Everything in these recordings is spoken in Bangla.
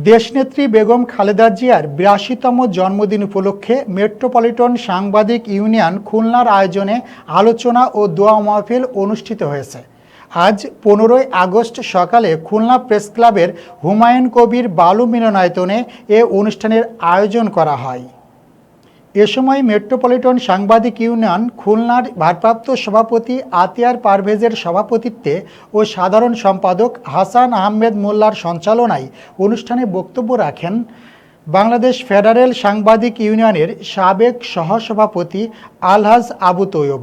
দেশনেত্রী বেগম খালেদা জিয়ার ৮২তম জন্মদিন উপলক্ষে মেট্রোপলিটন সাংবাদিক ইউনিয়ন খুলনার আয়োজনে আলোচনা ও দোয়া মাহফিল অনুষ্ঠিত হয়েছে। আজ ১৫ই আগস্ট সকালে খুলনা প্রেস ক্লাবের হুমায়ুন কবির বালু মিলনায়তনে এ অনুষ্ঠানের আয়োজন করা হয়। এ সময় মেট্রোপলিটন সাংবাদিক ইউনিয়ন খুলনার ভারপ্রাপ্ত সভাপতি আতিয়ার পারভেজের সভাপতিত্বে ও সাধারণ সম্পাদক হাসান আহমেদ মোল্লার সঞ্চালনায় অনুষ্ঠানে বক্তব্য রাখেন বাংলাদেশ ফেডারেল সাংবাদিক ইউনিয়নের সাবেক সহসভাপতি আলহাজ আবু তৈয়ব,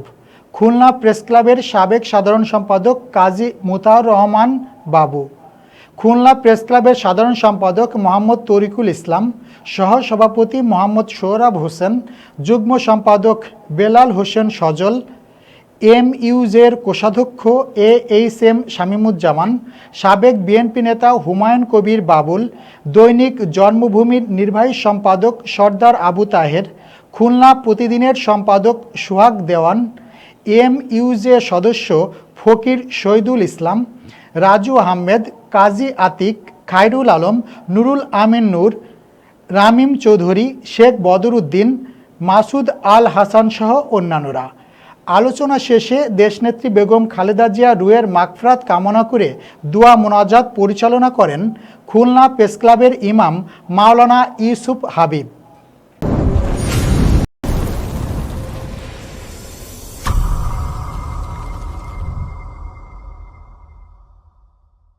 খুলনা প্রেস ক্লাবের সাবেক সাধারণ সম্পাদক কাজী মুতাহার রহমান বাবু, খুলনা প্রেস ক্লাবের সাধারণ সম্পাদক মোহাম্মদ তরিকুল ইসলাম, সহসভাপতি মোহাম্মদ সোহরাব হোসেন, যুগ্ম সম্পাদক বেলাল হোসেন সজল, এমইউজের কোষাধ্যক্ষ AHM শামীমুজ্জামান, সাবেক বিএনপি নেতা হুমায়ুন কবির বাবুল, দৈনিক জন্মভূমির নির্বাহী সম্পাদক সর্দার আবু তাহের, খুলনা প্রতিদিনের সম্পাদক সোহাগ দেওয়ান, এমইউজে সদস্য ফকির শহীদুল ইসলাম, রাজু আহমেদ, কাজী আতিক, খায়রুল আলম, নুরুল আমিন নূর, রামিম চৌধুরী, শেখ বদরউদ্দিন, মাসুদ আল হাসান সহ অন্যান্যরা। আলোচনা শেষে দেশনেত্রী বেগম খালেদা জিয়া রুহের মাগফিরাত কামনা করে দোয়া মোনাজাত পরিচালনা করেন খুলনা প্রেস ক্লাবের ইমাম মাওলানা ইউসুফ হাবিব।